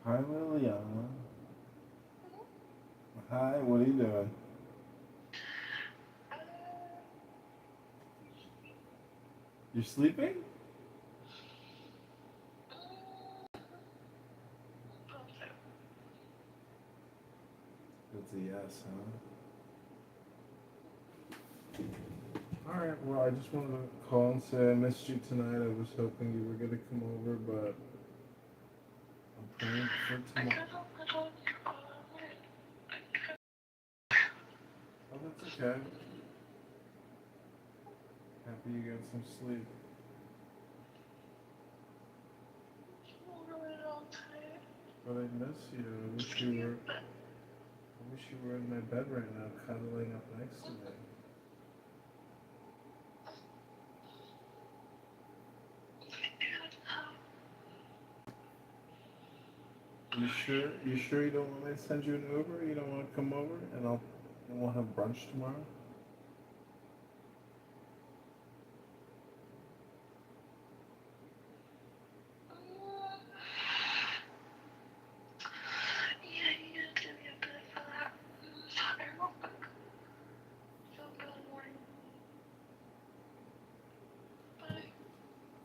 Hi, Liliana. Hi, what are you doing? You're sleeping? That's a yes, huh? Alright, well, I just wanted to call and say I missed you tonight. I was hoping you were going to come over, but I'm praying for tomorrow. Oh, that's okay. Happy you got some sleep. But I miss you. I wish you were in my bed right now, cuddling up next to me. You sure? You sure you don't want me to send you an Uber? You don't want to come over and we'll have brunch tomorrow?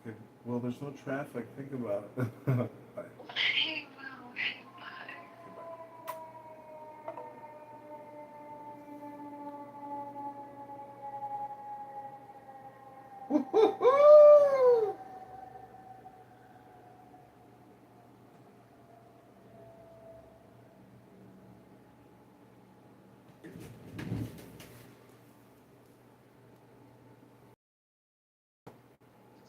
Okay. Well, there's no traffic. Think about it. Bye.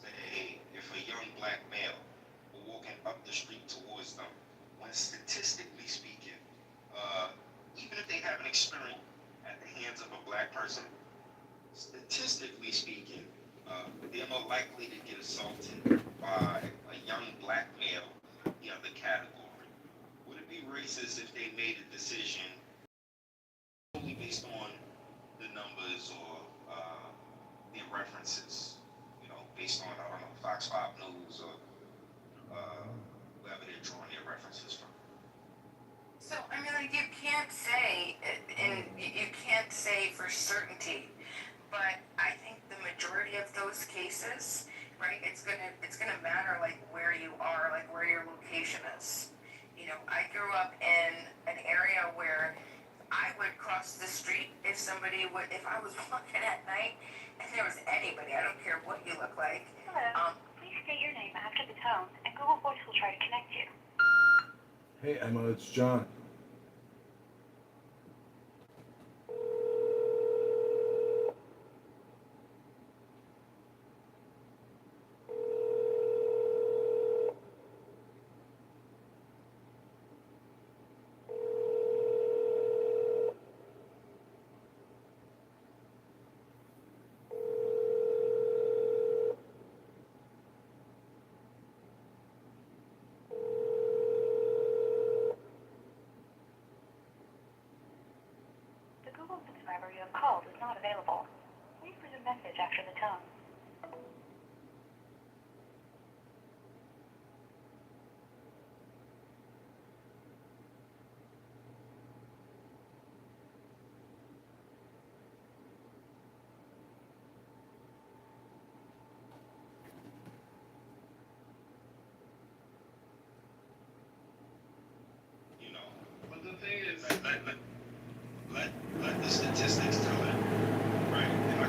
Say, if a young black male were walking up the street towards them, when statistically speaking, uh, even if they have an experience at the hands of a black person, statistically speaking, they're more likely to get assaulted by a young black male in the other category. Would it be racist if they made a decision solely based on the numbers or their references? You know, based on, I don't know, Fox 5 News or wherever they're drawing their references from. So, I mean, like, you can't say, and you can't say for certainty, but I think the majority of those cases, right, it's gonna matter, like, where you are, like, where your location is. You know, I grew up in an area where I would cross the street if I was walking at night and there was anybody, I don't care what you look like. Hello. Please state your name after the tone, and Google Voice will try to connect you. Hey, Emma, it's John. The Google subscriber you have called is not available. Please leave a message after the tone. You know, but the thing is, let, let the statistics tell it, right? And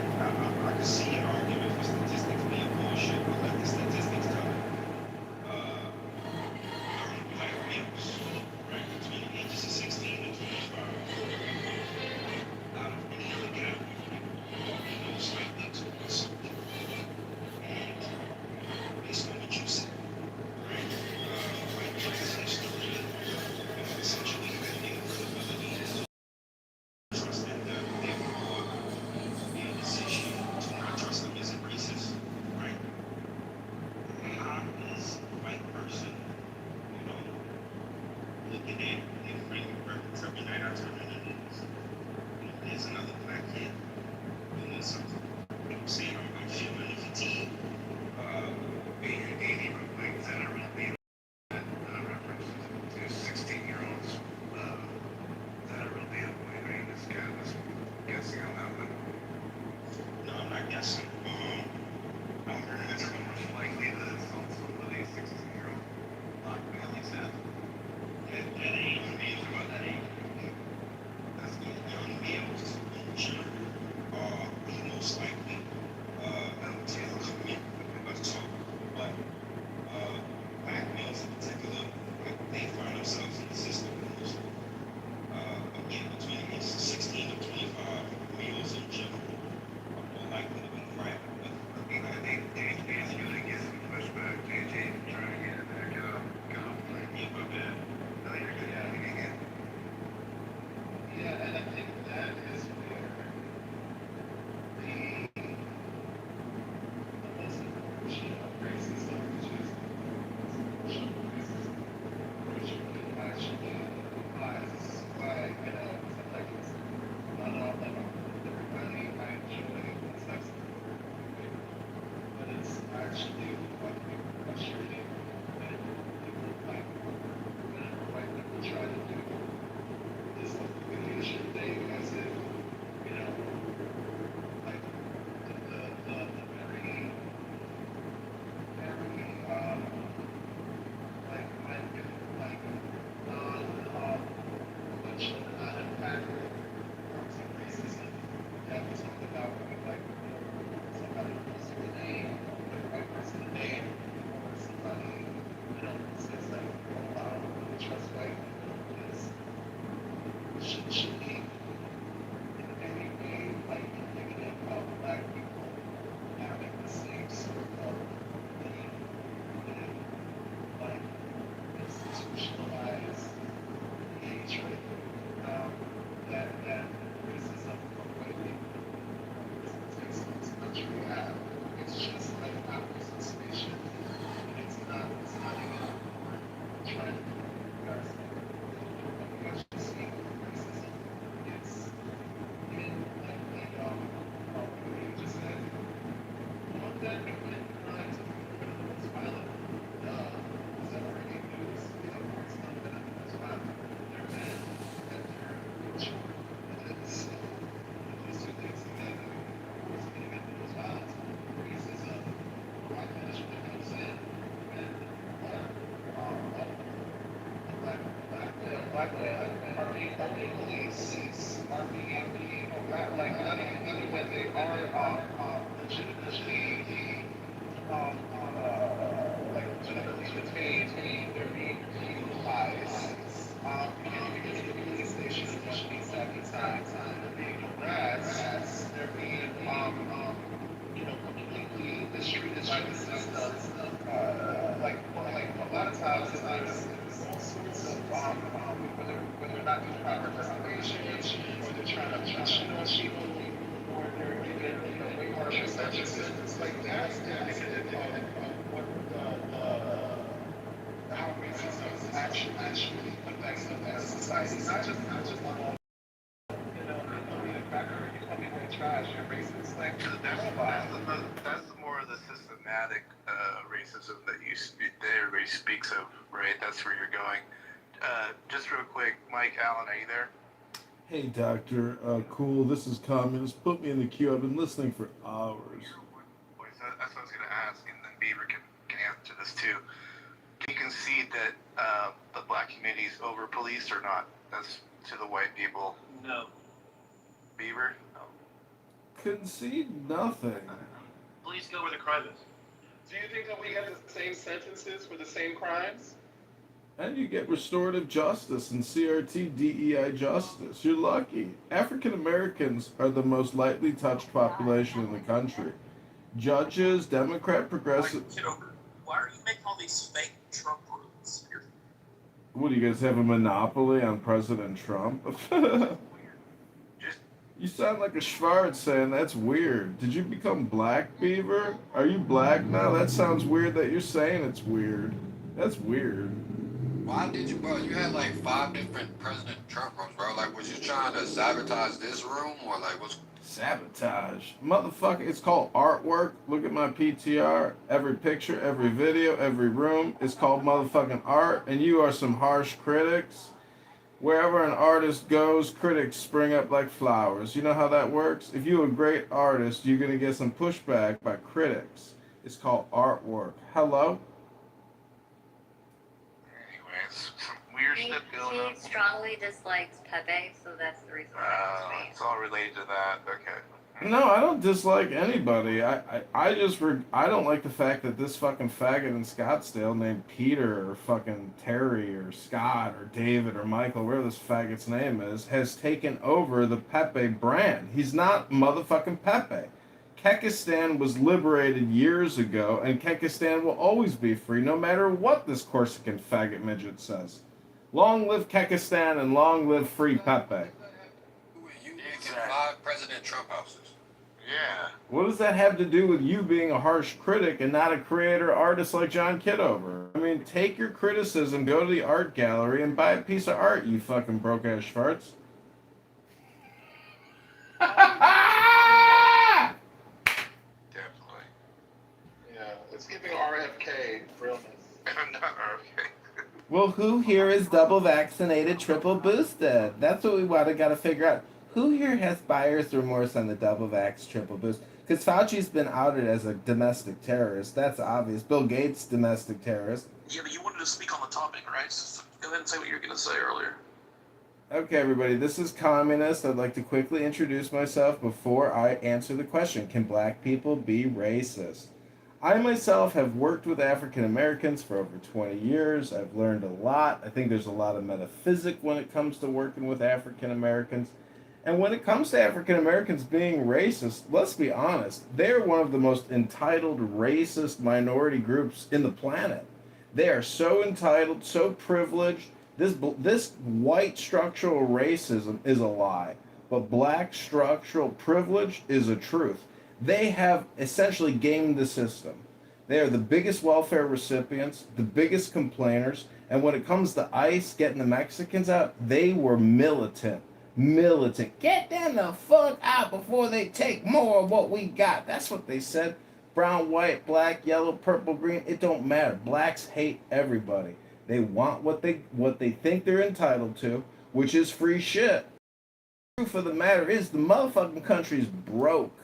I can see an argument for statistics being bullshit, but let the statistics tell it. Young black males, right, between the ages of 16 and 25, out of any other category, are most likely to assault. And based on what you said, right, white trans history, essentially having the ability to trust in their black men are being police, are being like other when they are legitimately like legitimately detained, they're being utilized. Because the police station is being sabotaged, they're being harassed, they're being completely mistreated by the system. Like a lot of times there's all sorts of whether they're not doing proper investigation, or they're trying to cheat on people, or they're given way harsher sentences. Like that's indicative of what how racism actually affects the society. Not just being a cracker, you call me white trash, you're racist. Like That's more of the systematic racism that that everybody speaks of, right? That's where you're going. Just real quick, Mike Allen, are you there? Hey, Doctor. Cool. This is Communist. Put me in the queue. I've been listening for hours. That's what I was going to ask, and then Beaver can answer this too. Can you concede that the black community is over-policed or not? That's to the white people. No. Beaver? No. Concede nothing. Police go where the crime is. do you think that we get the same sentences for the same crimes? And you get restorative justice and CRT DEI justice. You're lucky. African Americans are the most lightly touched population in the country. Judges, Democrat, progressive. Kitover, why are you making all these fake Trump rules? What do you guys have a monopoly on President Trump? You sound like a Schwartz saying that's weird. Did you become black, Beaver? Are you black now? That sounds weird that you're saying it's weird. That's weird. Why did you, bro? You had like 5 different President Trump rooms, bro. Like, was you trying to sabotage this room, or like, what's? Sabotage. Motherfucker, it's called artwork. Look at my PTR. Every picture, every video, every room is called motherfucking art, and you are some harsh critics. Wherever an artist goes, critics spring up like flowers. You know how that works? If you're a great artist, you're going to get some pushback by critics. It's called artwork. Hello? Anyways, some weird stuff going on. He strongly dislikes Pepe, so that's the reason why It's all related to that. Okay. No, I don't dislike anybody. I don't like the fact that this fucking faggot in Scottsdale named Peter or fucking Terry or Scott or David or Michael, whatever this faggot's name is, has taken over the Pepe brand. He's not motherfucking Pepe. Kekistan was liberated years ago, and Kekistan will always be free, no matter what this Corsican faggot midget says. Long live Kekistan and long live free Pepe. You get 5 President Trump houses. Yeah. What does that have to do with you being a harsh critic and not a creator artist like John Kitover? I mean, take your criticism, go to the art gallery, and buy a piece of art, you fucking broke-ass farts. Definitely. Yeah, it's giving RFK realness. Not RFK. Well, who here is double vaccinated, triple boosted? That's what we gotta figure out. Who here has buyer's remorse on the double vax, triple boost? Because Fauci's been outed as a domestic terrorist. That's obvious. Bill Gates, domestic terrorist. Yeah, but you wanted to speak on the topic, right? So go ahead and say what you were going to say earlier. Okay, everybody, this is Communist. I'd like to quickly introduce myself before I answer the question. Can black people be racist? I myself have worked with African Americans for over 20 years. I've learned a lot. I think there's a lot of metaphysic when it comes to working with African Americans. And when it comes to African Americans being racist, let's be honest, they're one of the most entitled racist minority groups in the planet. They are so entitled, so privileged. This white structural racism is a lie, but black structural privilege is a truth. They have essentially gamed the system. They are the biggest welfare recipients, the biggest complainers, and when it comes to ICE getting the Mexicans out, they were militant. Get them the fuck out before they take more of what we got. That's what they said. Brown, white, black, yellow, purple, green, it don't matter. Blacks hate everybody. They want what they think they're entitled to, which is free shit. The truth of the matter is the motherfucking country's broke.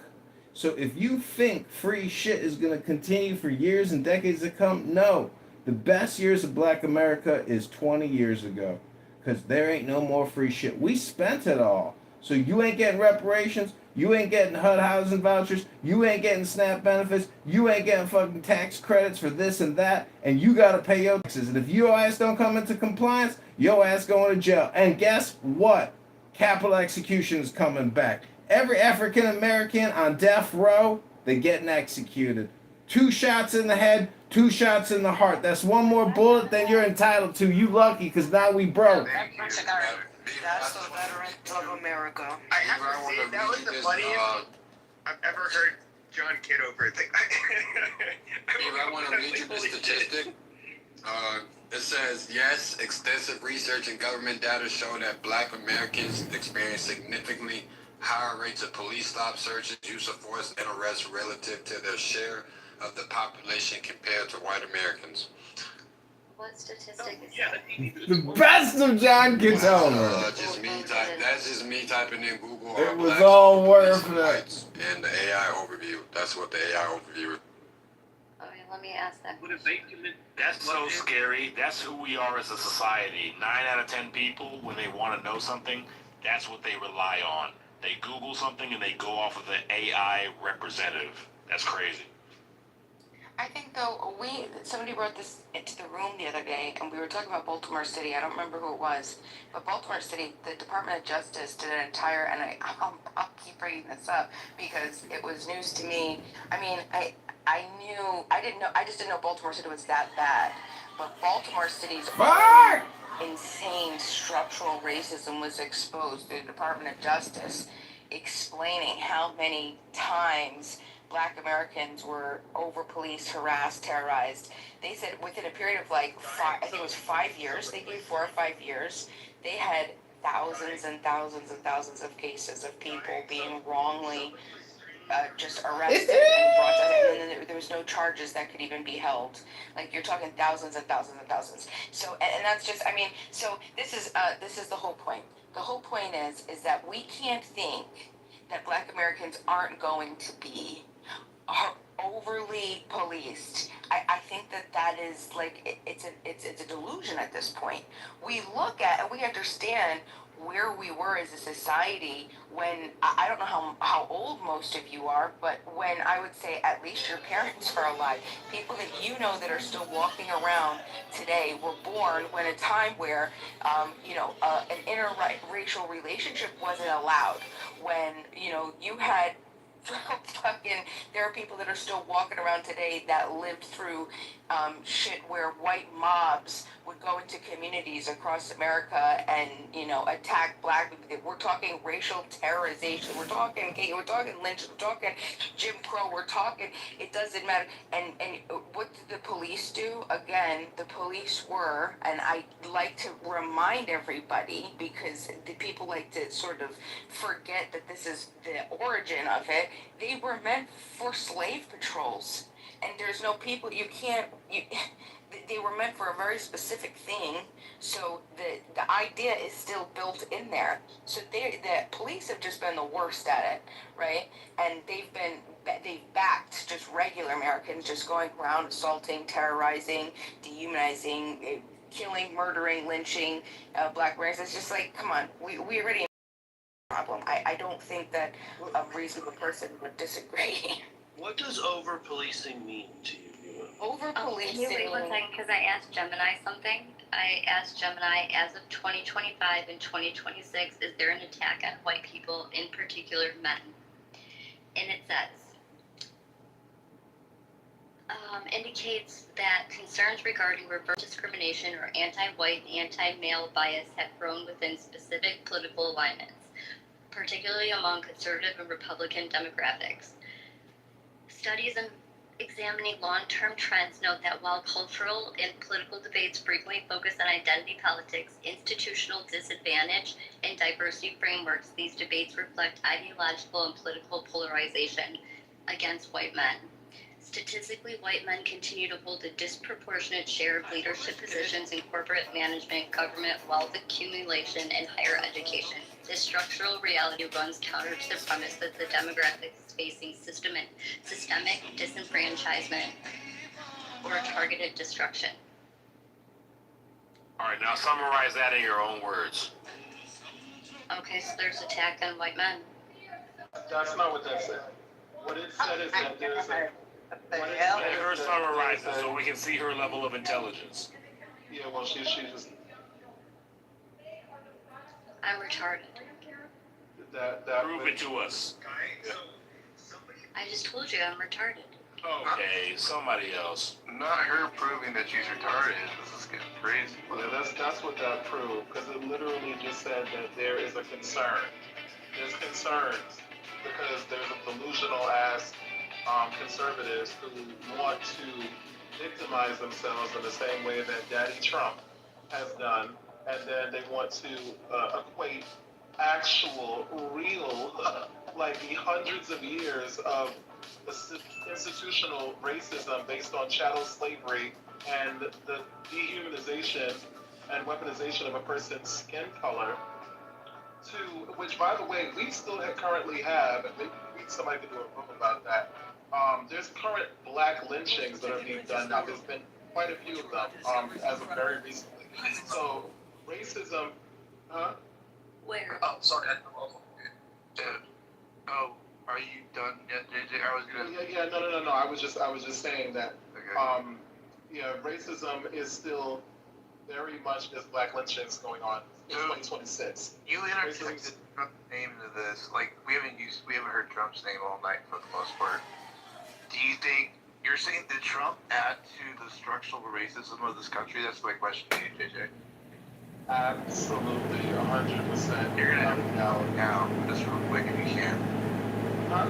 So if you think free shit is going to continue for years and decades to come, no. The best years of black America is 20 years ago. because there ain't no more free shit. We spent it all. So you ain't getting reparations, you ain't getting HUD housing vouchers, you ain't getting SNAP benefits, you ain't getting fucking tax credits for this and that, and you gotta pay your taxes. And if your ass don't come into compliance, your ass going to jail. And guess what? Capital execution is coming back. Every African American on death row, they're getting executed. 2 shots in the head, 2 shots in the heart. That's one more bullet than you're entitled to. You lucky, because now we broke. That's the veterans of America. I have to say, that was the funniest I've ever heard John Kitover think. I want to read you the statistic. It says, yes, extensive research and government data show that black Americans experience significantly higher rates of police stop searches, use of force, and arrests relative to their share of the population compared to white Americans. What statistic is that? The best of John Kitover. That's just me typing in Google. It was all worth it. And the AI overview. That's what the AI overview is. Okay, let me ask that. What if they commit? That's so scary. That's who we are as a society. 9 out of 10 people, when they want to know something, that's what they rely on. They Google something and they go off of the AI representative. That's crazy. I think though somebody brought this into the room the other day, and we were talking about Baltimore City. I don't remember who it was, but Baltimore City, the Department of Justice did an entire, and I'll keep bringing this up because it was news to me. I mean, I just didn't know Baltimore City was that bad, but Baltimore City's insane structural racism was exposed through the Department of Justice, explaining how many times Black Americans were over-policed, harassed, terrorized. They said within a period of like I think it was 5 years, they gave 4 or 5 years, they had thousands and thousands and thousands of cases of people being wrongly just arrested and brought to, and then there was no charges that could even be held. Like you're talking thousands and thousands and thousands. So and that's just, I mean, so this is the whole point. The whole point is that we can't think that Black Americans aren't going to be overly policed. I think that is like it's a delusion at this point. We look at and we understand where we were as a society when I don't know how old most of you are, but when I would say at least your parents are alive, people that you know that are still walking around today were born when a time where an interracial relationship wasn't allowed, when you had fucking, there are people that are still walking around today that lived through shit where white mobs would go into communities across America and attack Black people. We're talking racial terrorization. We're talking lynch. We're talking Jim Crow. We're talking. It doesn't matter. And what did the police do? Again, the police were, and I like to remind everybody because the people like to sort of forget that this is the origin of it. They were meant for slave patrols. And there's no people, they were meant for a very specific thing. So the idea is still built in there. So the police have just been the worst at it, right? And they've backed just regular Americans just going around assaulting, terrorizing, dehumanizing, killing, murdering, lynching Black Americans. It's just like, come on, we already have a problem. I don't think that a reasonable person would disagree. What does over-policing mean to you? Over-policing. Can you wait 1 second? Because I asked Gemini something. I asked Gemini, as of 2025 and 2026, is there an attack on white people, in particular men? And it says, indicates that concerns regarding reverse discrimination or anti-white, anti-male bias have grown within specific political alignments, particularly among conservative and Republican demographics. Studies examining long-term trends note that while cultural and political debates frequently focus on identity politics, institutional disadvantage, and diversity frameworks, these debates reflect ideological and political polarization against white men. Statistically, white men continue to hold a disproportionate share of leadership positions in corporate management, government, wealth accumulation, and higher education. This structural reality runs counter to the premise that the demographics is facing systemic disenfranchisement or targeted destruction. All right, now summarize that in your own words. Okay, so there's attack on white men. That's not what that said. What it said is that there's a. What it Let said her is that summarize there's it so a- we can see her level of intelligence. Yeah, well, she just I'm retarded. that. Prove it to us. I just told you I'm retarded. Okay, somebody else. Not her proving that she's retarded. This is getting crazy. Yeah, that's what that proved, because it literally just said that there is a concern. There's concerns because there's a delusional ass conservatives who want to victimize themselves in the same way that Daddy Trump has done, and then they want to equate actual, real, like the hundreds of years of institutional racism based on chattel slavery and the dehumanization and weaponization of a person's skin color, to which, by the way, we still currently have, and maybe somebody could do a book about that. There's current black lynchings that are being done now. There's been quite a few of them as of very recently. So racism, huh? Where? Oh, sorry. Oh, are you done yet, JJ? I was gonna. Yeah. No. I was just saying that. Okay. Yeah, racism is still very much just black lynchings going on in 2026. You interjected Trump's name into this. Like we haven't heard Trump's name all night for the most part. Do you think you're saying did Trump add to the structural racism of this country? That's my question to you, JJ. Absolutely, 100%. You're gonna have to tell now, just real quick if you can. Huh?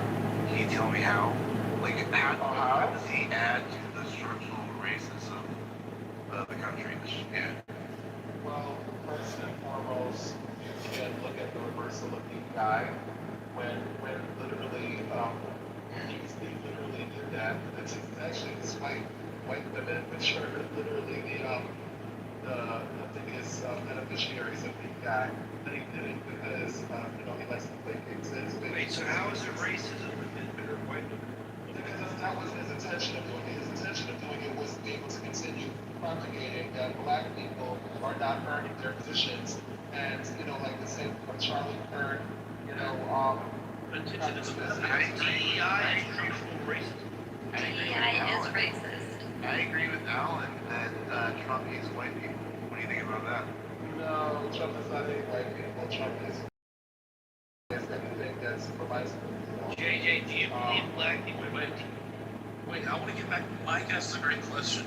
Can you tell me how? Like how does he add to the structural racism of the country? Yeah. Well, first and foremost, you can look at the reversal of the guy when literally he literally did that. It's actually this white women, which are literally the biggest beneficiaries of the guy. That he did it because he likes to play games. Wait, so how is it racism if they're white women? Because that was his intention of doing it. His intention of doing it was to be able to continue propagating that black people are not earning their positions. And, like the same from Charlie Kirk, Attention is DEI is structural racism. DEI is racist. I agree with Alan that Trump hates white people. What do you think about that? No, Trump is not any white people. Trump is anything that supervises people. JJ, do you believe black people? Wait, I want to get back. Mike asked a great question.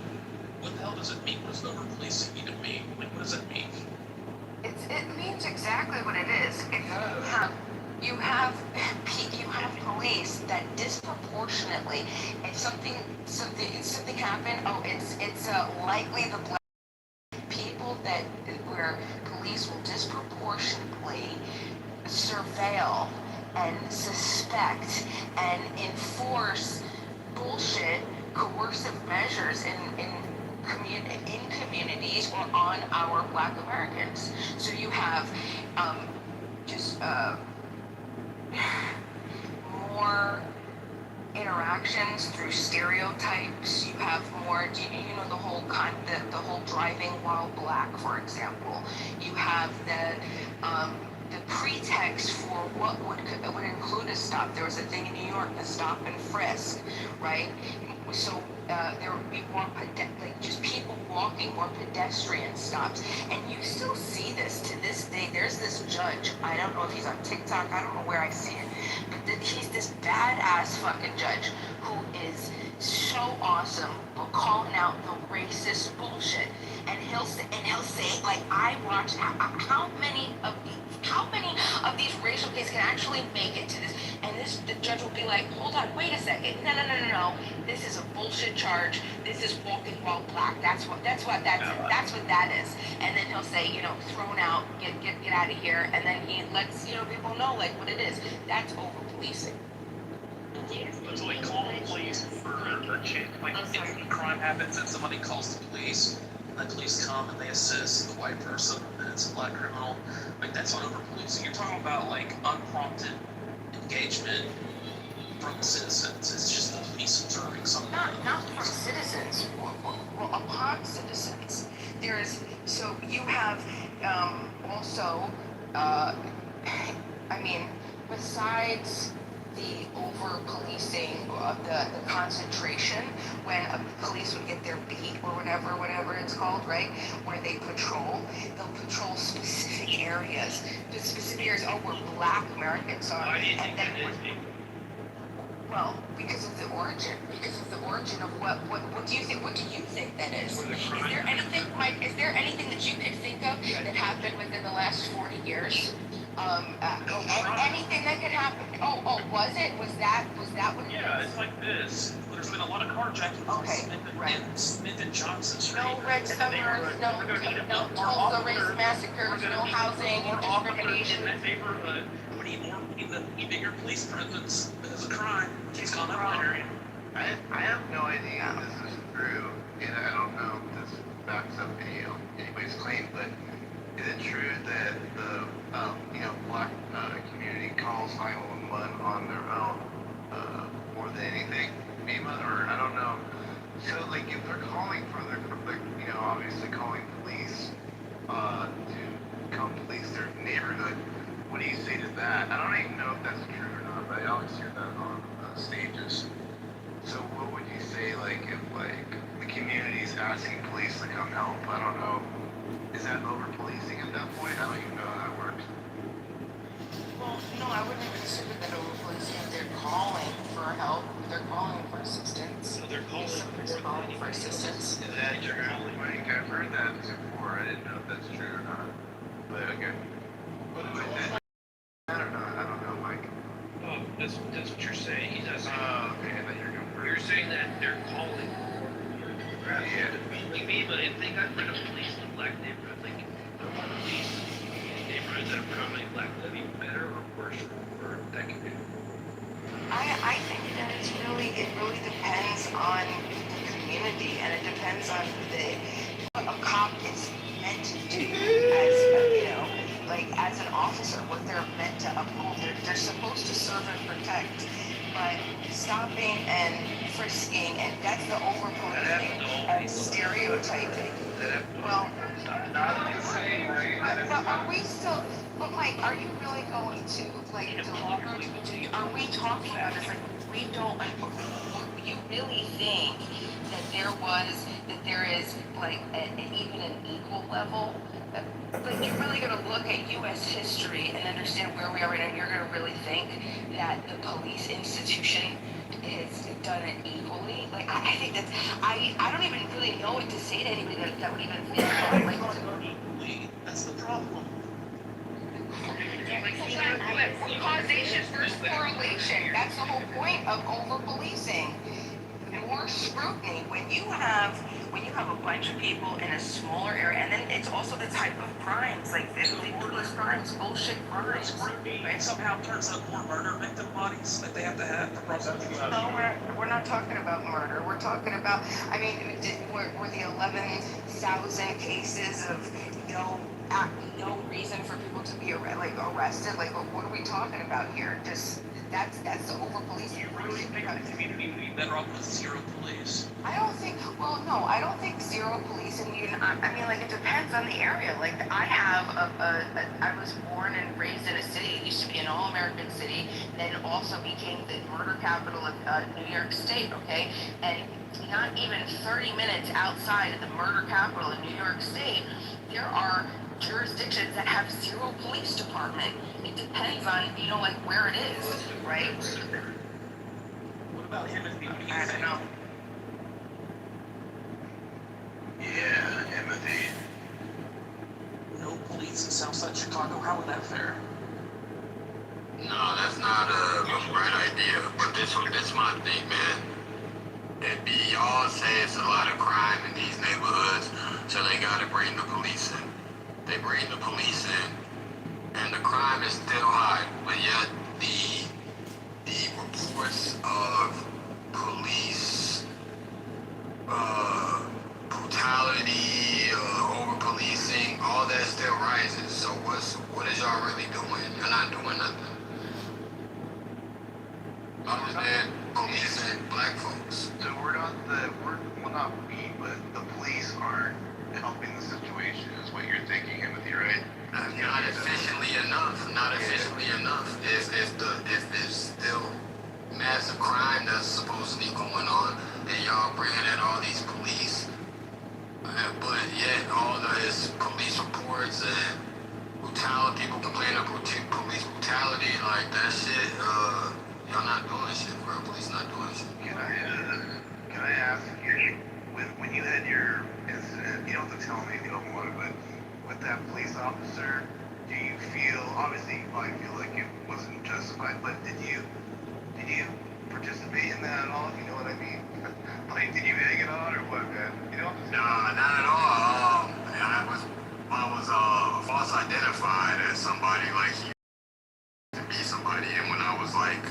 What the hell does it mean? What does over policing mean to me? Like, what does that mean? It means exactly what it is. You have police that disproportionately, if something happened, it's likely the black people that where police will disproportionately surveil and suspect and enforce bullshit coercive measures in communities or on our black Americans. So you have more interactions through stereotypes. You have more, the whole the whole driving while black, for example. You have the pretext for what would include a stop. There was a thing in New York, the stop and frisk, right? So there would be more just people walking, more pedestrian stops, and you still see this to this day. There's this judge. I don't know if he's on TikTok. I don't know where I see it, but he's this badass fucking judge who is so awesome, but calling out the racist bullshit. And he'll say like, I watched how many of these racial cases can actually make it to this, and the judge will be like, hold on, wait a second, no, this is a bullshit charge. This is walking while black. That's what that is. And then he'll say, thrown out, get out of here, and then he lets people know like what it is. That's over policing. So we call the police for a chick. Like if a crime happens and somebody calls the police, and the police come and they assist the white person, and it's a black criminal. Like that's not over policing. You're talking about like unprompted engagement from the citizens. It's just the police observing something. Not from citizens, well, upon citizens. so you have also, I mean, besides the over policing of the concentration, when police would get their beat or whatever it's called, right? Where they'll patrol specific areas. The specific areas, oh, where black Americans are. Why do you think and then that is? well, because of the origin of what do you think that is? Is there anything that you could think of that happened within the last 40 years? Anything that could happen? Was that what it Yeah, was? it's like this. There's been a lot of carjackings in Smith and Johnson Street. No red summers, no Tulsa race massacres, no housing discrimination. In that neighborhood, we need bigger police presence because of crime. She's gone up in that area. I have no idea if this is true, and I don't know if this backs up anybody's claim, but is it true that the black community calls 911 on their own more than anything? FEMA, or I don't know. So like if they're calling for their obviously calling police to come police their neighborhood, what do you say to that? I don't even know if that's true or not, but I always hear that on stages. So what would you say, like, if, like, the community's asking police to come help? I don't know. Is that over-policing at that point? I don't even know how that works. Well, no, I wouldn't consider that over-policing if they're calling for help, they're calling for assistance. So they're calling for assistance. Is that true? Like, I've heard that before. I didn't know if that's true or not. But, okay. I don't know, Mike. Oh, that's what you're saying. He's asking. Oh, okay. I thought you were going first. You're saying that they're calling. Yeah. Like me, but if they got rid of police in black neighborhoods, like the police in neighborhoods that are predominantly black, would that be better or worse for that community? I think that it really depends on the community, and it depends on what a cop is meant to do as as an officer, what they're meant to uphold. They're supposed to serve and protect, but stopping and frisking, and that's the over-policing and stereotyping. Well, but are we still? But Mike, are you really going to are we talking about this? Like, we don't. You really think that there is like even an equal level? But you're really going to look at U.S. history and understand where we are right now. You're going to really think that the police institution is done it equally. Like, I think that's, I don't even really know what to say to anybody that would even think that. Equally, that's the problem. Causation versus correlation. That's the whole point of over-policing. More scrutiny when you have a bunch of people in a smaller area, and then it's also the type of crimes, like ridiculous crimes, bullshit crimes. Scrutiny, and somehow turns up more murder victim bodies that they have to have for prosecution. No, we're not talking about murder. We're talking about, were the 11,000 cases of no reason for people to be arrested? Like, what are we talking about here? Just that's the over-policing. You really think the community would be better off with zero police? I don't think zero police, and it depends on the area. Like, I was born and raised in a city. It used to be an all-American city, then also became the murder capital of New York State, okay? And not even 30 minutes outside of the murder capital of New York State, there are jurisdictions that have zero police department. It depends on, where it is, right? What about Timothy? I don't know. Yeah, Timothy. No police in Southside Chicago. How would that fare? No, that's not a bright idea. But this my thing, man. Y'all say it's a lot of crime in these neighborhoods, so they gotta bring the police in. They bring the police in, and the crime is still high, but yet the reports of police brutality, over policing, all that still rises. So what is y'all really doing? You're not doing nothing. Other than policing black folks. So not we, but the police aren't helping the but yet all his police reports and brutality, people complaining of police brutality, like that shit, y'all not doing shit, bro. Police not doing shit. Can I ask you, when you had your incident, you don't have to tell me if you don't want to, but with that police officer, do you feel, obviously you probably feel like it wasn't justified, but did you participate in that at all, if you know what I mean? Like, did you egg it on or what, man? You know? Nah, not at all. I was false identified as somebody, like he to be somebody, and when I was like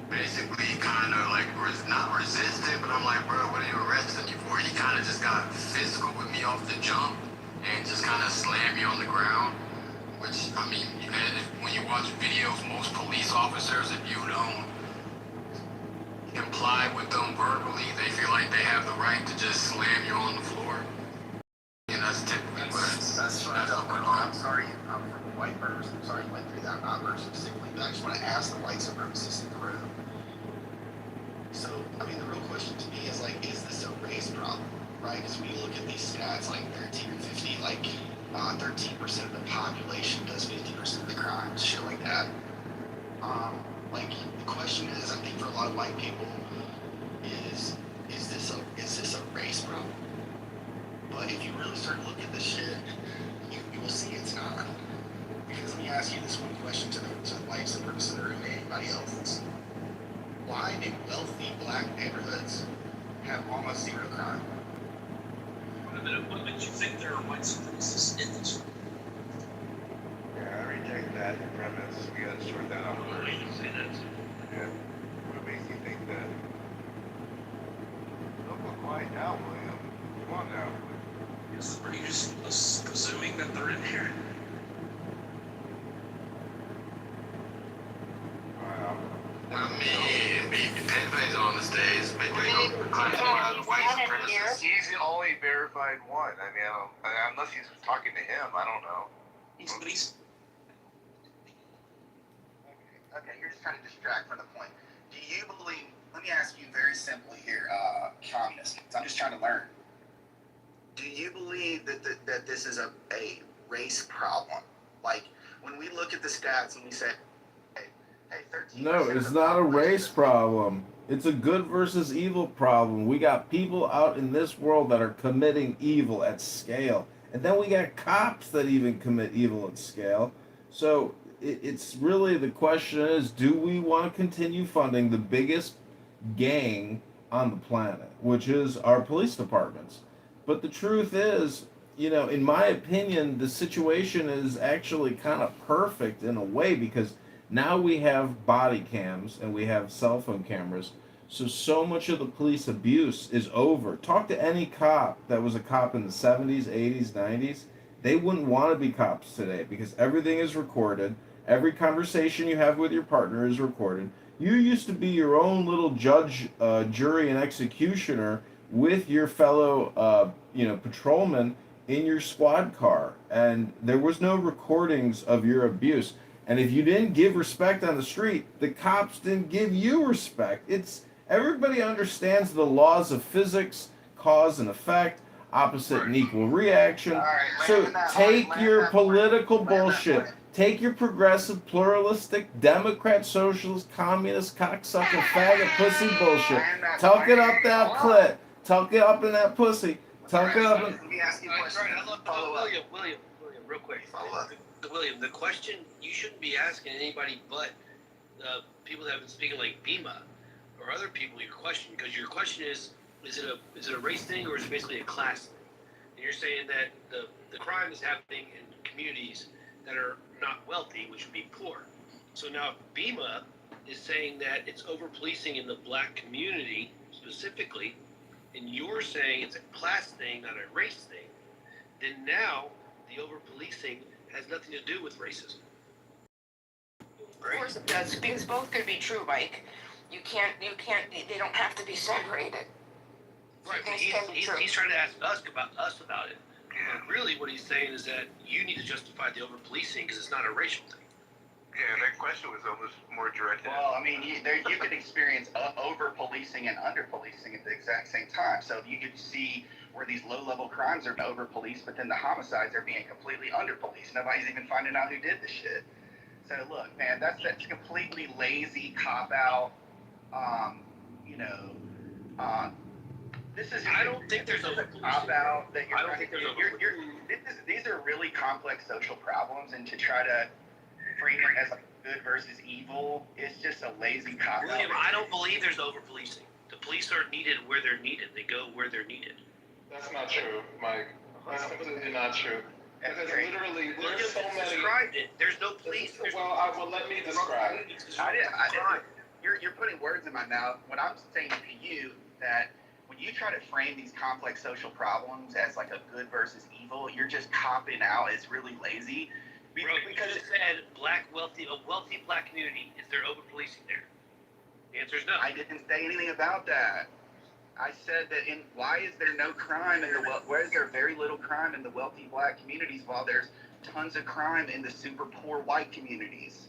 basically kind of like not resistant, but I'm like, bro, what are you arresting me for? He kind of just got physical with me off the jump and just kind of slammed me on the ground. Which, I mean, when you watch videos, most police officers, if you don't comply with them verbally, they feel like they have the right to just slam you on the floor. And that's typically that's fucked up. I'm sorry, I'm from a white person. I'm sorry you went through that. I'm not very specifically, but I just want to ask the white supremacists in the room. So, I mean, the real question to me is like, is this a race problem? Right? Because when you look at these stats, like 13 or 50, like 13% of the population does 50% of the crimes, shit like that. Like the question is, I think for a lot of white people, is this a race problem? But if you really start to look at this shit, you will see it's not. Because let me ask you this one question to the white supremacists or anybody else. Why do wealthy black neighborhoods have almost zero crime? What makes you think there are white supremacists in this? Yeah, I reject that premise. We gotta sort that out What first. made you say that? Yeah. What makes you think that? Don't go quiet now, William. Come on now. Are you just presuming that they're in here? Wow. I mean, it depends on the stage. Maybe white supremacists. He's the only verified one. I mean, unless he's talking to him, I don't know. He's Okay, you're just trying to distract from the point. Do you believe, let me ask you very simply here, communists, I'm just trying to learn. Do you believe that this is a race problem? Like, when we look at the stats and we say, hey 13%. No, it's not a race problem. It's a good versus evil problem. We got people out in this world that are committing evil at scale. And then we got cops that even commit evil at scale. So it's really, the question is, do we want to continue funding the biggest gang on the planet, which is our police departments? But the truth is, in my opinion, the situation is actually kind of perfect in a way, because now we have body cams and we have cell phone cameras. So much of the police abuse is over. Talk to any cop that was a cop in the 70s, 80s, 90s. They wouldn't want to be cops today because everything is recorded. Every conversation you have with your partner is recorded. You used to be your own little judge, jury, and executioner with your fellow, patrolmen in your squad car. And there was no recordings of your abuse. And if you didn't give respect on the street, the cops didn't give you respect. Everybody understands the laws of physics, cause and effect, opposite and equal reaction. So take your political bullshit. Take your progressive, pluralistic, Democrat, socialist, communist, cocksucker, faggot, pussy bullshit. Tuck it up that clit. Tuck it up in that pussy. Tuck it up in... Let me ask you a question. William, real quick. William, the question you shouldn't be asking anybody but people that have been speaking like Bima or other people your question, because your question is it a race thing or is it basically a class thing? And you're saying that the crime is happening in communities that are not wealthy, which would be poor. So now Bima is saying that it's over policing in the black community specifically, and you're saying it's a class thing, not a race thing. Then now the over policing has nothing to do with racism. Of course it does, because both could be true, Mike. You can't, they don't have to be separated. Right, but he's trying to ask us about it. But really what he's saying is that you need to justify the over policing because it's not a racial thing. Yeah, that question was almost more directed. Well, I mean, you could experience over policing and under policing at the exact same time. So you could see where these low-level crimes are over-policed, but then the homicides are being completely under-policed. Nobody's even finding out who did the shit. So look, man, that's completely lazy cop-out. You know, this is. I don't think there's a cop-out that you're. I don't think there's these are really complex social problems, and to try to frame it as like good versus evil is just a lazy cop-out. William, I don't believe there's over-policing. The police are needed where they're needed. They go where they're needed. That's not true, Mike. That's completely not true. Because literally, William there's so many. described it. There's no police. Well, let me describe. I didn't. You're putting words in my mouth. What I'm saying to you that when you try to frame these complex social problems as like a good versus evil, you're just copping out. It's really lazy. Bro, because it said a wealthy black community. Is there over-policing there? The answer is no. I didn't say anything about that. I said that why is there no crime in why is there very little crime in the wealthy black communities while there's tons of crime in the super poor white communities?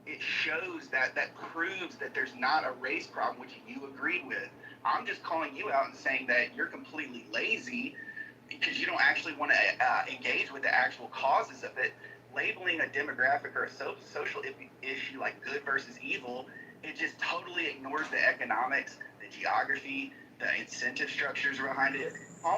It shows that proves that there's not a race problem, which you agreed with. I'm just calling you out and saying that you're completely lazy because you don't actually want to engage with the actual causes of it. Labeling a demographic or a social issue like good versus evil, it just totally ignores the economics, the geography, the incentive structures behind it.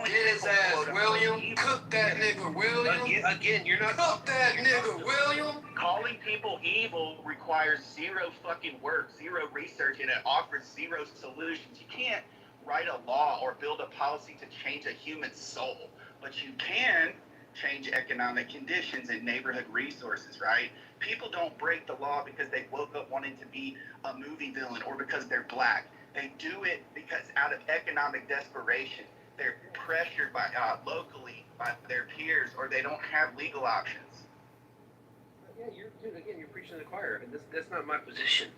Get his ass, William. Cook that nigga, William. Again, you're not. Cook that nigga, William. Calling people evil requires zero fucking work, zero research, and it offers zero solutions. You can't write a law or build a policy to change a human soul, but you can change economic conditions and neighborhood resources, right? People don't break the law because they woke up wanting to be a movie villain or because they're black. They do it because out of economic desperation, they're pressured by locally by their peers, or they don't have legal options. Yeah, you're preaching to the choir, and that's not my position.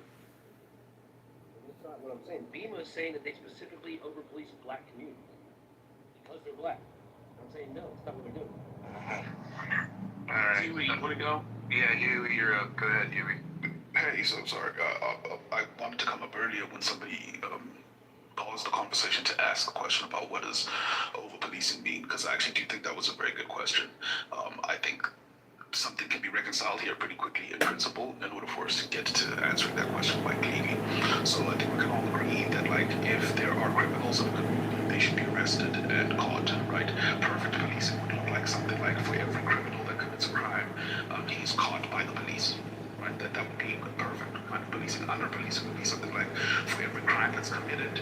That's not what I'm saying. BEMA is saying that they specifically over-police black communities because they're black. I'm saying no, it's not what they're doing. All right. Huey, you want to go? Yeah, Huey, you're up. Go ahead, Huey. Hey, so sorry. I wanted to come up earlier when somebody paused the conversation to ask a question about what does over-policing mean, because I actually do think that was a very good question. I think something can be reconciled here pretty quickly in principle in order for us to get to answering that question quite cleanly. So I think we can all agree that, like, if there are criminals in the community, they should be arrested and caught, right? Perfect policing would look like something like for every criminal that commits a crime, he's caught by the police. Right? That would be perfect kind of policing. Under policing would be something like for every crime that's committed,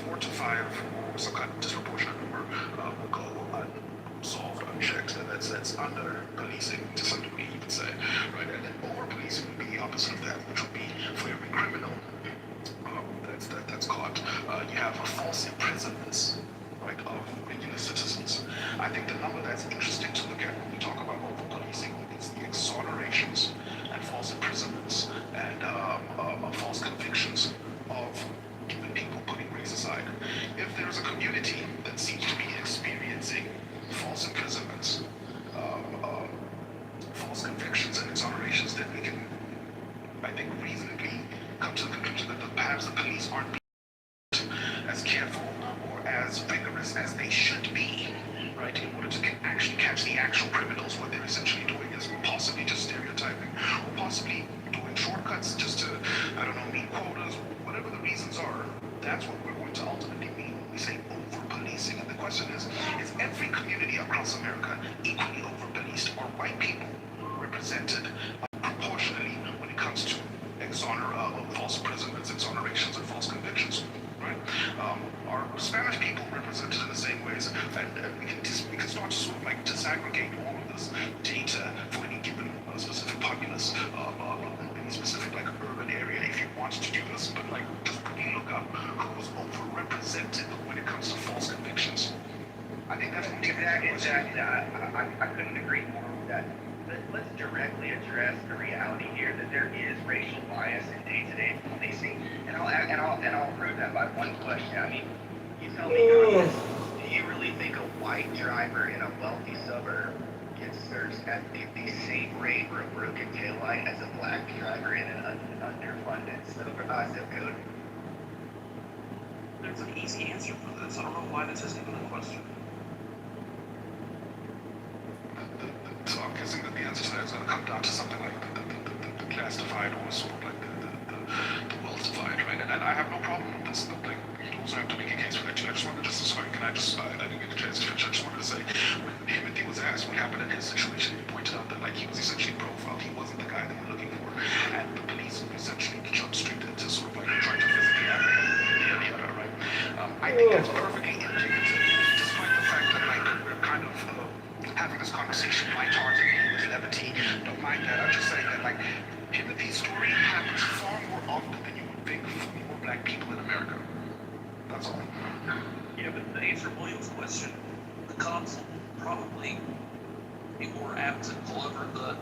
4 to 5 or some kind of disproportionate number will go unsolved, unchecked. That's under policing to some degree, you could say, right? And then over policing would be the opposite of that, which would be for every criminal that's caught. You have false imprisonments, right, of regular citizens. I think the number that's interesting to look at when we talk about over policing is the exonerations and false imprisonments and false convictions of given people, putting race aside. If there's a community that seems to be experiencing false imprisonments, false convictions and exonerations, then we can, I think, reasonably come to the conclusion that perhaps the police aren't as careful or as vigorous as they should be, right, in order to actually catch the actual criminals. What they're essentially doing is possibly just stereotyping, or possibly doing shortcuts just to, I don't know, meet quotas, whatever the reasons are. That's what we're going to ultimately mean when we say over-policing. And the question is every community across America equally over-policed? Are white people represented proportionally when it comes to false imprisonments, exonerations, and false convictions? Right? Are Spanish people represented in the same ways? And we can start to sort of like disaggregate all of this data for any given specific populace, any specific like urban area if you want to do this, but like just quickly look up who's overrepresented when it comes to false convictions. I think that's Exactly. I couldn't agree more with that. Let's directly address the reality here that there is racial bias in day-to-day policing, and I'll prove that by one question. I mean, you tell me, do you really think a white driver in a wealthy suburb gets searched at the same rate for a broken taillight as a black driver in an underfunded zip code? there's an easy answer for this. I don't know why this isn't even a question. So I'm guessing that the answer to that is going to come down to something like the classified or sort of like the well-defined, right? And I have no problem with this. Like, you don't have to make a case for that. I just wanted to, sorry, can I just, I didn't get a chance to finish. I just wanted to say, when Timothy was asked what happened in his situation, he pointed out that, like, he was essentially profiled. He wasn't the guy they were looking for. And the police essentially jumped straight into sort of like trying to physically apprehend the other, right? I think that's perfectly indicative, despite the fact that, like, we're kind of having this conversation lighthearted with levity. Don't mind that. I'm just saying that, like, Timothy's story happens far more often than you would think for more black people in America. That's all. Yeah, but to answer William's question, the cops will probably be more apt to pull over the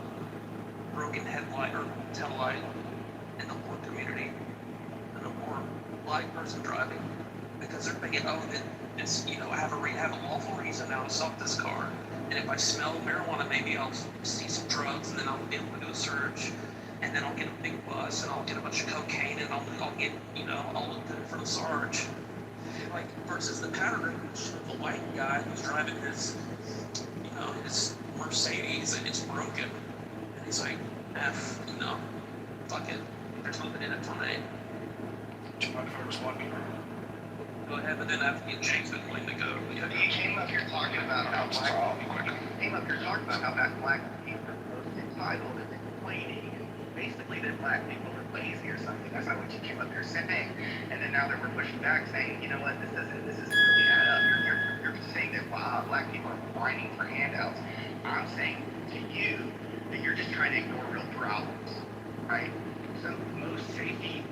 broken headlight or tail light in the poor community than a poor black person driving, because they're thinking, oh, it's I have a lawful reason now to stop this car, and if I smell marijuana, maybe I'll see some drugs, and then I'll be able to do a search, and then I'll get a big bus, and I'll get a bunch of cocaine, and I'll get I'll look good for the sarge. Like, versus the pattern of the white guy who's driving his Mercedes, and it's broken, and he's like, fuck it, there's nothing in it for me. Do you mind if I respond, Peter? Go ahead, but then after you James been willing to go. Yeah. You came up here talking about how black people are most entitled and complaining, and basically that black people are lazy or something. That's not what you came up here saying. And then now that we're pushing back, saying, you know what, this doesn't really add up. You're saying that black people are whining for handouts. I'm saying to you that you're just trying to ignore real problems, right? So most safety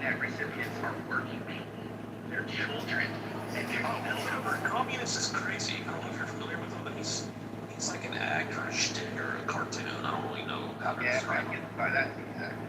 net recipients are working people. They're children. And they're Communist is crazy. I don't know if you're familiar with him, but he's like an actor, a shtick, or a cartoon. I don't really know how to describe him. By that exactly.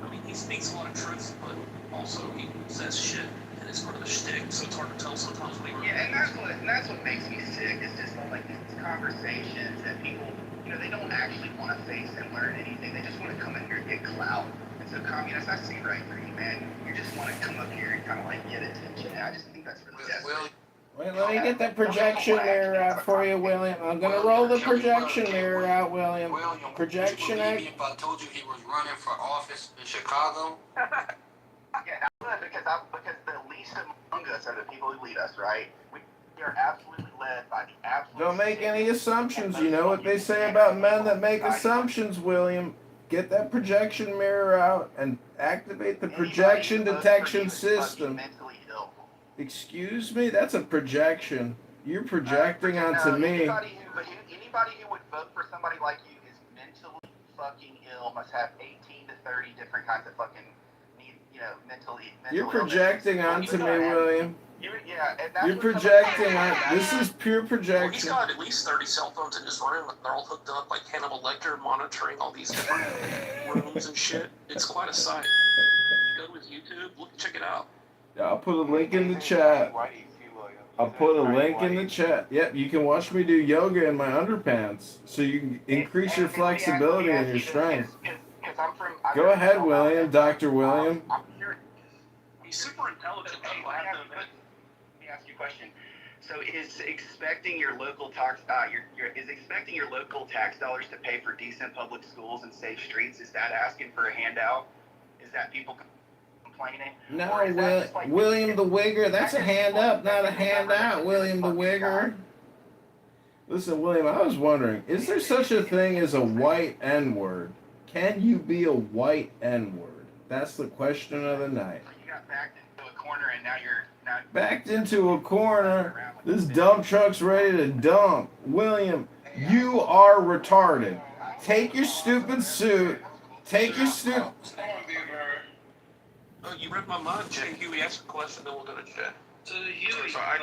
I mean, he speaks a lot of truth, but also he says shit, and it's part of the shtick, so it's hard to tell sometimes when he really and that's what makes me sick. Is just like these conversations that people, they don't actually want to face and learn anything. They just want to come in here and get clout. And so, communists, I see right through you, man. You just want to come up here and kind of like get attention. I just think that's really desperate. Wait, let me get that projection mirror out for you, William. I'm gonna roll the projection mirror out, William. Projection out. If I told you he was running for office in Chicago? Yeah, because the least among us are the people who lead us, right? We are absolutely led by the absolute. Don't make any assumptions. You know what they say about men that make assumptions, William. Get that projection mirror out and activate the projection detection system. Excuse me? That's a projection. You're projecting onto me. Anybody who would vote for somebody like you is mentally fucking ill, must have 18 to 30 different kinds of fucking mentally. You're projecting onto me, William. You're You're projecting on. This is pure Well, he's projection. got at least 30 cell phones in his room. They're all hooked up like Hannibal Lecter, monitoring all these different rooms and shit. It's quite a sight. Go to his YouTube, check it out. I'll put a link in the chat. I'll put a link in the chat. Yep, you can watch me do yoga in my underpants, so you can increase your flexibility and your strength. Go ahead, William, Dr. William. He's super intelligent, though, I have to admit. Let me ask you a question. So is expecting your local tax dollars to pay for decent public schools and safe streets, is that asking for a handout? Is that people complaining? No, William the Wigger, that's a hand up, not a handout, William the Wigger. Listen, William, I was wondering, is there such a thing as a white N-word? Can you be a white N-word? That's the question of the night. You got backed into a corner and now you're backed into a corner. This dump truck's ready to dump. William, you are retarded. Take your stupid suit. Take your stupid. Oh, you read my mind, Jay. Huey, ask a question, then we'll go to Jay. So I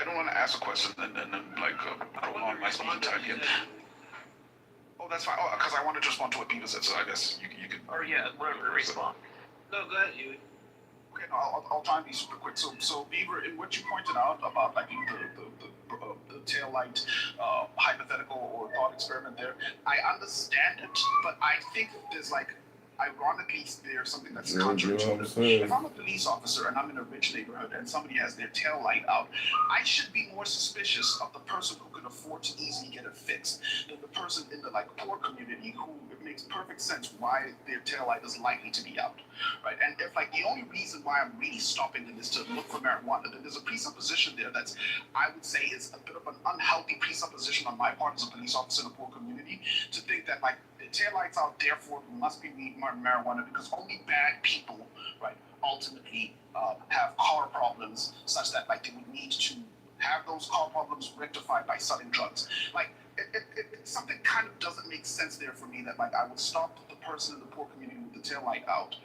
don't want to ask a question and then like prolong my speaking time again. Oh, that's fine. Oh, because I wanted to respond to what Beaver said, so I guess you can. Or yeah, whatever. Respond. No, go ahead, Huey. Okay, no, I'll try and be super quick. So Beaver, in what you pointed out about like the tail light hypothetical or thought experiment there, I understand it, but I think there's like ironically, there's something that's George, you know what I'm counterintuitive. saying? If I'm a police officer and I'm in a rich neighborhood and somebody has their tail light out, I should be more suspicious of the person who can afford to easily get it fixed than the person in the poor community who it makes perfect sense why their tail light is likely to be out, right? And if the only reason why I'm really stopping them is to look for marijuana, then there's a presupposition there that's, I would say, is a bit of an unhealthy presupposition on my part as a police officer in a poor community to think that the tail lights out, therefore must be weed marijuana, because only bad people, right, ultimately have car problems such that they would need to have those car problems rectified by selling drugs. Something kind of doesn't make sense there for me that I would stop the person in the poor community with the tail light out,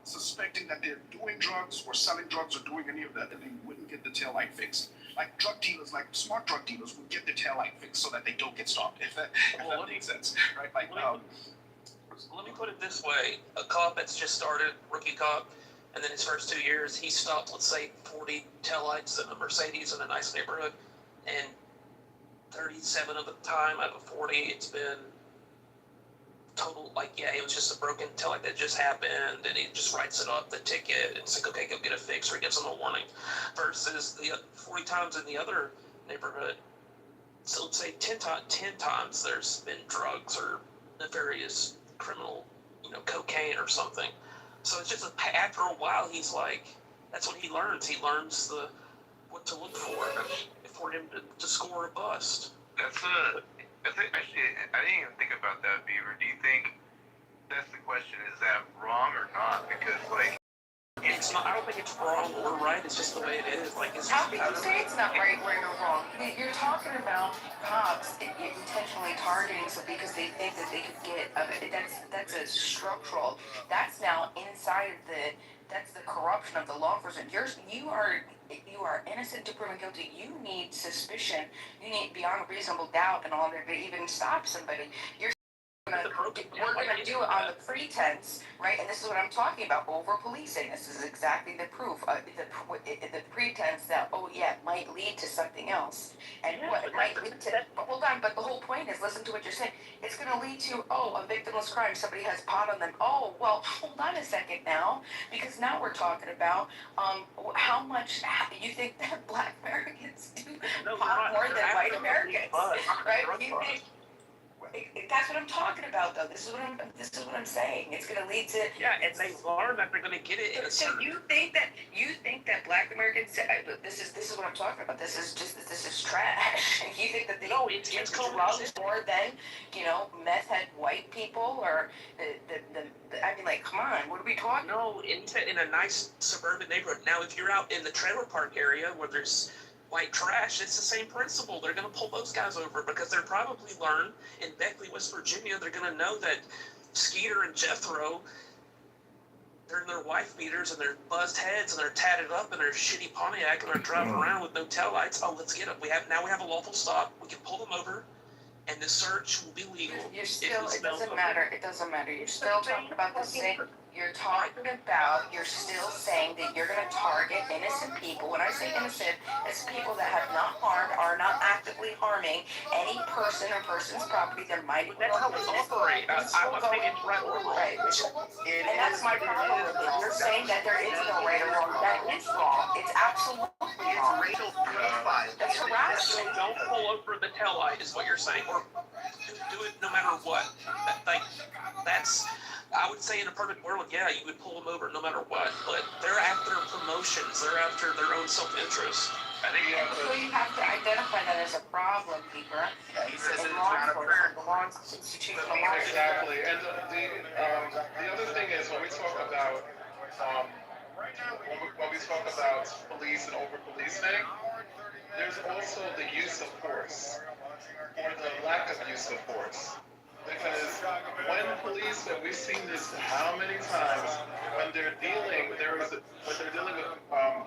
suspecting that they're doing drugs or selling drugs or doing any of that, and they wouldn't get the tail light fixed. Drug dealers, smart drug dealers, would get the tail light fixed so that they don't get stopped. If that makes sense, right? Let me put it this way: a cop that's just started, rookie cop, and then his first 2 years, he stopped, let's say, 40 taillights in a Mercedes in a nice neighborhood, and 37 of the time out of 40, it's been total, it was just a broken taillight that just happened, and he just writes it up, the ticket, and it's okay, go get it fixed, or he gives them a warning. Versus the 40 times in the other neighborhood, so let's say 10 times there's been drugs or nefarious criminal, cocaine or something. So it's just after a while, he's that's what he learns. He learns what to look for him to score a bust. Actually, I didn't even think about that, Beaver. Do you think that's the question? Is that wrong or not? Because it's not. I don't think it's wrong or right. It's just the way it is. How can you say it's not right or wrong? You're talking about cops intentionally targeting somebody because they think that they could get. That's a structural. That's now inside of that's the corruption of the law enforcement. You are innocent to proven guilty. You need suspicion. You need beyond reasonable doubt in order to even stop somebody. We're going to do it on the pretense, right? And this is what I'm talking about, over-policing. This is exactly the proof, the pretense that, it might lead to something else. And what it might lead to, but hold on, but the whole point is, listen to what you're saying. It's going to lead to, a victimless crime. Somebody has pot on them. Oh, well, hold on a second now, because now we're talking about how much you think that Black Americans do pot more than white Americans, right? You think, that's what I'm talking about, though. This is what I'm saying. It's going to lead to and they learn that they're going to get it. So you think that Black Americans? This is what I'm talking about. This is trash. You think that they it's drugs more than meth head white people or come on, what are we talking? No, in a nice suburban neighborhood. Now, if you're out in the trailer park area where there's white trash, it's the same principle. They're going to pull those guys over because they're probably learned in Beckley, West Virginia, they're going to know that Skeeter and Jethro, they're in their wife beaters and their buzzed heads and they're tatted up and their shitty Pontiac and they're driving around with no taillights. Oh, let's get them. We have a lawful stop. We can pull them over, and the search will be legal. You're still. It doesn't matter. It doesn't matter. You're still talking about the same. You're still saying that you're going to target innocent people. When I say innocent, it's people that have not harmed, are not actively harming any person or person's property. There might be. That's how we operate. I'm saying it's right or wrong. Right. And that's my problem with it. You're saying that there is no right or wrong. That is wrong. It's absolutely wrong. Racial profile. That's harassment. Don't pull over the taillight is what you're saying, or do it no matter what. That's. I would say in a perfect world, you would pull them over no matter what. But they're after promotions. They're after their own self-interest. I think you have to identify that as a problem, Peter. Yeah, he says in it's law not enforcement, the law institutional law. Exactly. And the other thing is when we talk about when we talk about police and over policing, there's also the use of force or the lack of use of force. Because when police, and we've seen this how many times, when they're dealing with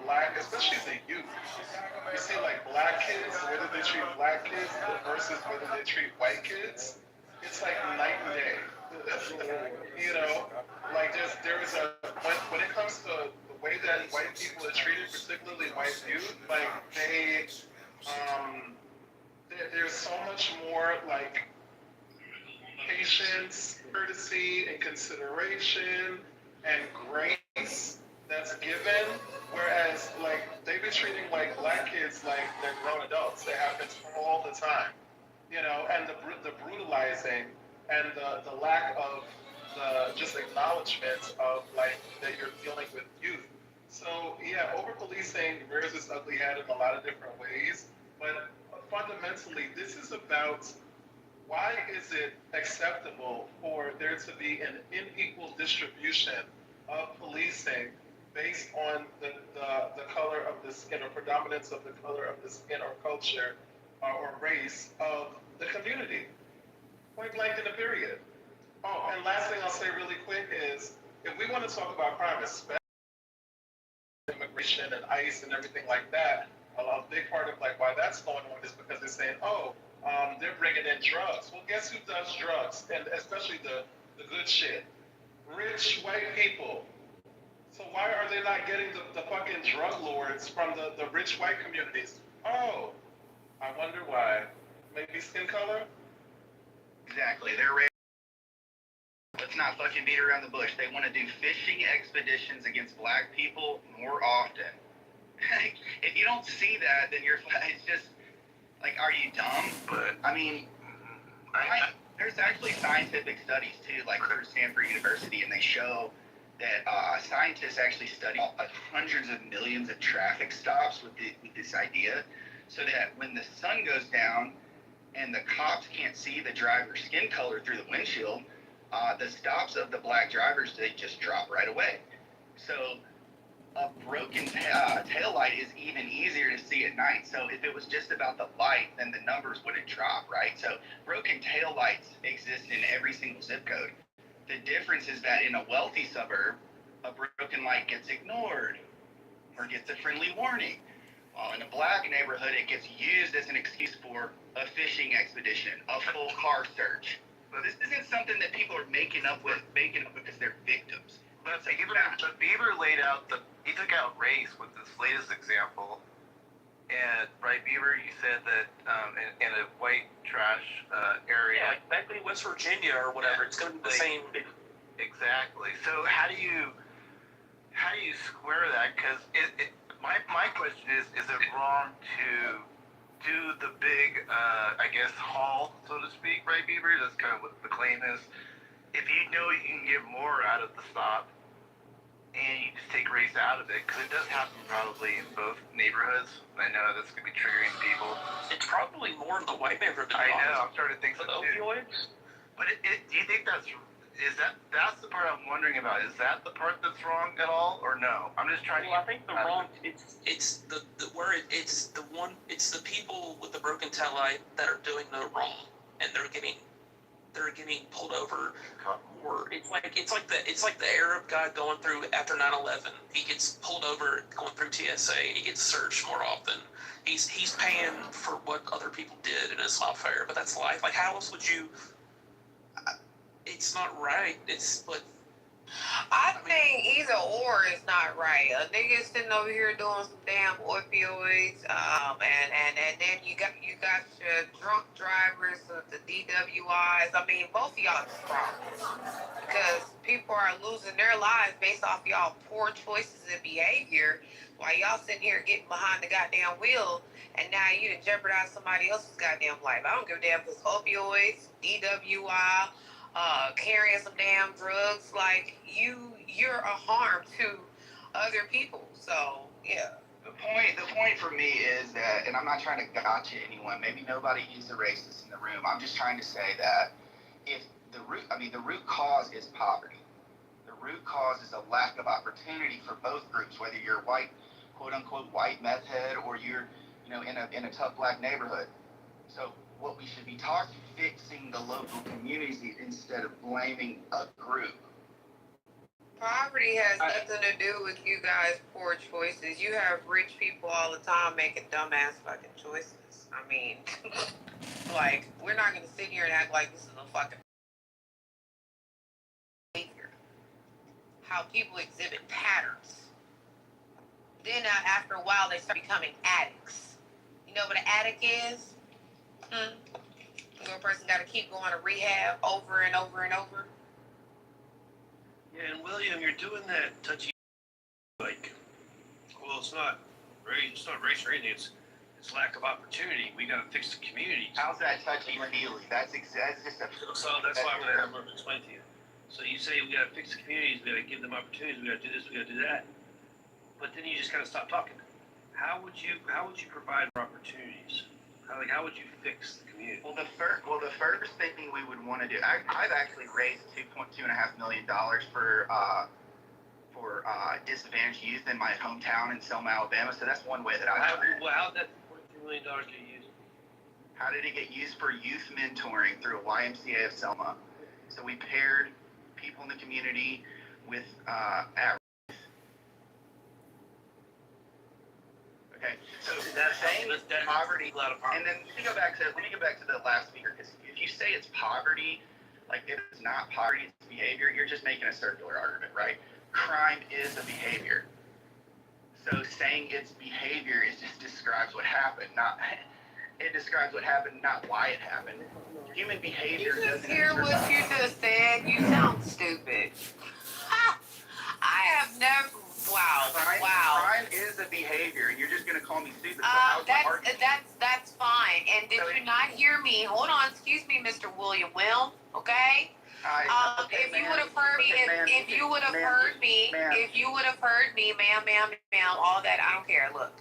black, especially the youth, you see black kids, whether they treat black kids versus whether they treat white kids, it's like night and day. There's when it comes to the way that white people are treated, particularly white youth, there's so much more patience, courtesy, and consideration and grace that's given. Whereas, like, they be treating like black kids like they're grown adults. It happens all the time, you know, and the brutalizing and the lack of the just acknowledgement of like that you're dealing with youth. So yeah, over policing rears its ugly head in a lot of different ways, but fundamentally, this is about why is it acceptable for there to be an unequal distribution of policing based on the color of the skin or predominance of the color of the skin or culture or race of the community? Point blank in the period. Oh, and last thing I'll say really quick is if we want to talk about crime, especially immigration and ICE and everything like that, a big part of like why that's going on is because they're saying, oh, they're bringing in drugs. Well, guess who does drugs? And especially the good shit. Rich white people. So why are they not getting the fucking drug lords from the rich white communities? Oh, I wonder why. Maybe skin color? Exactly. They're ready. Let's not fucking beat around the bush. They want to do fishing expeditions against black people more often. If you don't see that, then it's just, like, are you dumb? But I mean, there's actually scientific studies too, like through Stanford University, and they show that scientists actually study hundreds of millions of traffic stops with this idea, so that when the sun goes down and the cops can't see the driver's skin color through the windshield, the stops of the black drivers, they just drop right away. So a broken tail light is even easier to see at night. So if it was just about the light, then the numbers wouldn't drop, right? So broken tail lights exist in every single zip code. The difference is that in a wealthy suburb, a broken light gets ignored or gets a friendly warning. While in a black neighborhood, it gets used as an excuse for a fishing expedition, a full car search. But this isn't something that people are making up because they're victims. But Bieber laid out he took out race with this latest example. And right, Bieber, you said that in a white trash area. Yeah, like Beckley, West Virginia or whatever. It's going to be the same. Exactly. So how do you square that? Because my question is it wrong to do the big, I guess, haul, so to speak, right, Bieber? That's kind of what the claim is. If you know you can get more out of the stop, and you just take race out of it, because it does happen probably in both neighborhoods. I know that's going to be triggering people. It's probably more in the white neighborhood. I know, I'm starting to think so too. Opioids? But do you think that's the part I'm wondering about? Is that the part that's wrong at all, or no? I'm just trying to. I think the wrong. It's the people with the broken tail light that are doing the wrong, and they're getting pulled over. Or it's like the Arab guy going through after 9/11. He gets pulled over going through TSA. He gets searched more often. He's paying for what other people did, and it's not fair. But that's life. Like, how else would you? It's not right. It's like. I think either or is not right. A nigga sitting over here doing some damn opioids, and then you got your drunk drivers with the DWIs. I mean, both of y'all is wrong because people are losing their lives based off y'all poor choices and behavior, while y'all sitting here getting behind the goddamn wheel, and now you done jeopardize somebody else's goddamn life. I don't give a damn if it's opioids, DWI. Carrying some damn drugs, like you're a harm to other people. So yeah. The point for me is that, and I'm not trying to gotcha anyone. Maybe nobody is a racist in the room. I'm just trying to say that if the root cause is poverty. The root cause is a lack of opportunity for both groups, whether you're white, quote unquote white meth head, or you're in a tough black neighborhood. So what we should be fixing the local communities instead of blaming a group. Poverty has nothing to do with you guys' poor choices. You have rich people all the time making dumbass fucking choices. I mean, like, we're not gonna sit here and act like this is a fucking behavior. How people exhibit patterns. Then after a while, they start becoming addicts. You know what an addict is? where a person got to keep going to rehab over and over and over. Yeah, and William, you're doing that touchy, like, well, it's not race or anything. It's lack of opportunity. We got to fix the community. How's that touchy feely? That's just a. So that's why I'm going to explain to you. So you say we got to fix the communities. We got to give them opportunities. We got to do this. We got to do that. But then you just kind of stop talking. How would you provide more opportunities? How would you fix the community? Well, the first thing we would want to do, I've actually raised $2.5 million for disadvantaged youth in my hometown in Selma, Alabama. So that's one way that I've done it. Well, how did that $2.2 million get used? How did it get used? For youth mentoring through a YMCA of Selma. So we paired people in the community with Okay, so That's saying poverty, poverty. and then let me go back to the last speaker, because if you say it's poverty, like if it's not poverty, it's behavior, you're just making a circular argument, right? Crime is a behavior. So saying it's behavior just describes what happened, not why it happened. Human behavior. You just hear what you just said. You sound stupid. I have never. Wow. Crime is a behavior, and you're just gonna call me stupid. So that's fine. And did you not hear me? Hold on, excuse me, Mr. William Will. Okay. If you would have heard me, if you would have heard me, ma'am, all that, I don't care. Look,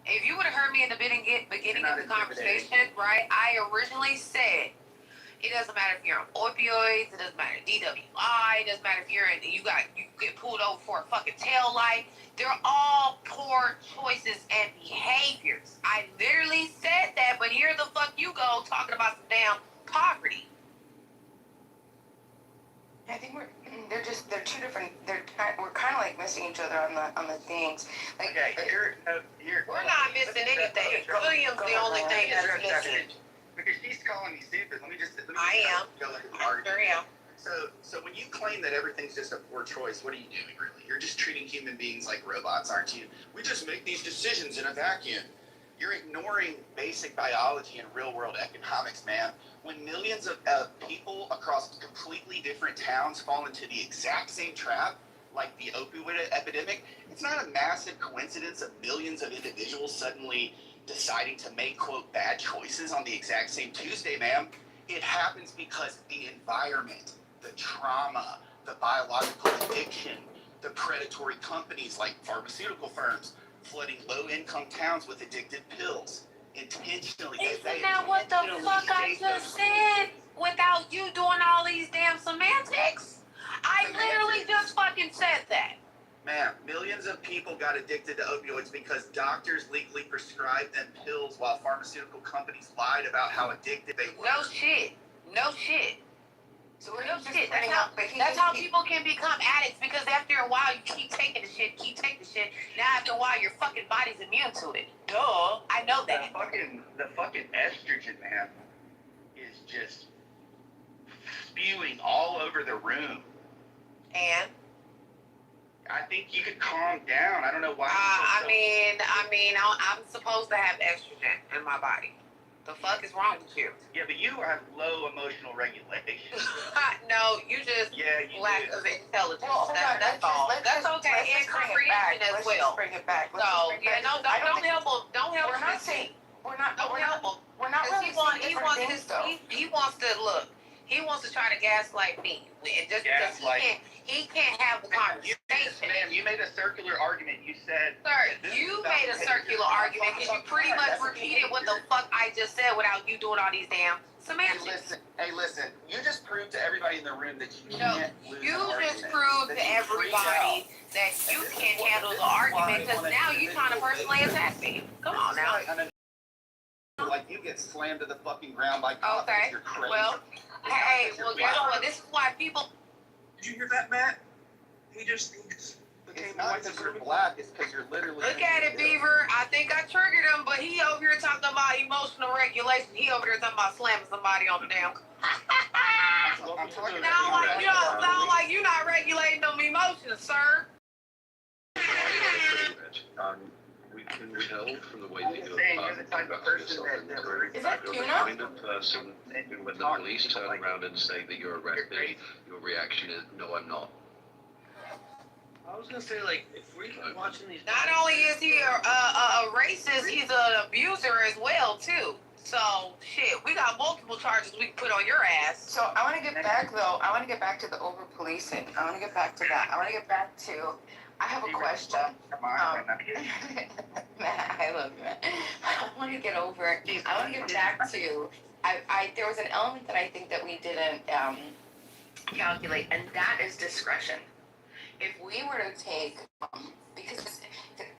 if you would have heard me in the beginning of the conversation, right? I originally said it doesn't matter if you're on opioids, it doesn't matter DWI, it doesn't matter if you get pulled over for a fucking tail light. They're all poor choices and behaviors. I literally said that, but here the fuck you go talking about some damn poverty. I think they're two different. We're kind of like missing each other on the things. Like, okay, we're not missing anything. William's the only thing that's missing. Because she's calling me stupid. Let me I am. Go ahead and I argue. sure am. So when you claim that everything's just a poor choice, what are you doing really? You're just treating human beings like robots, aren't you? We just make these decisions in a vacuum. You're ignoring basic biology and real-world economics, man. When millions of people across completely different towns fall into the exact same trap, like the opioid epidemic, it's not a massive coincidence of millions of individuals suddenly deciding to make, quote, bad choices on the exact same Tuesday, ma'am. It happens because the environment, the trauma, the biological addiction, the predatory companies like pharmaceutical firms flooding low-income towns with addictive pills intentionally. Isn't that what the fuck I just said without you doing all these damn semantics? I literally just fucking said that. Ma'am, millions of people got addicted to opioids because doctors legally prescribed them pills while pharmaceutical companies lied about how addicted they were. No shit. So that's how people can become addicts, because after a while you keep taking the shit. Now after a while your fucking body's immune to it. Duh. I know that. The fucking estrogen, man, is just spewing all over the room. And I think you could calm down. I don't know why. I'm supposed to have estrogen in my body. The fuck is wrong with you? Yeah, but you have low emotional regulation. No, you just lack of intelligence. Well, that's all. That's okay. And comprehension as well. Let's bring it back. Don't help him. Don't help him. We're not saying we're not. Don't help him. We're not really saying different things, though. He wants to look. He wants to try to gaslight me, and just because he can't have the conversation. Ma'am, you made a circular argument. You said, sir, you made a circular argument because you pretty much repeated what the fuck I just said without you doing all these damn semantics. Hey, listen. You just proved to everybody in the room that you can't lose you an just argument, proved that to you everybody that you can't handle the argument, because now you're trying to personally attack me. Come on now. Like you get slammed to the fucking ground by cops. Okay. You're crazy. Well, hey, guess what? This is why people. Did you hear that, Matt? He just became it's not because you're black. It's because you're literally. Look at it, Beaver. I think I triggered him, but he over here talking about emotional regulation. He over here talking about slamming somebody on the damn. I'm talking sound like you're not regulating them emotions, sir. We can tell from the way that you're you're the type of person that very Is that you're the tuna? kind of person who, when the police turn around and say that you're arrested, your reaction is, no, I'm not. I was gonna say, like, if we're watching these. Not only is he a racist, he's an abuser as well too. So shit, we got multiple charges we can put on your ass. So I want to get back though. I want to get back to the over policing. I want to get back to that. I want to get back to. I have a question. Matt, I love you, man. I want to get over. I want to get back to. There was an element that I think that we didn't calculate, and that is discretion. If we were to take, because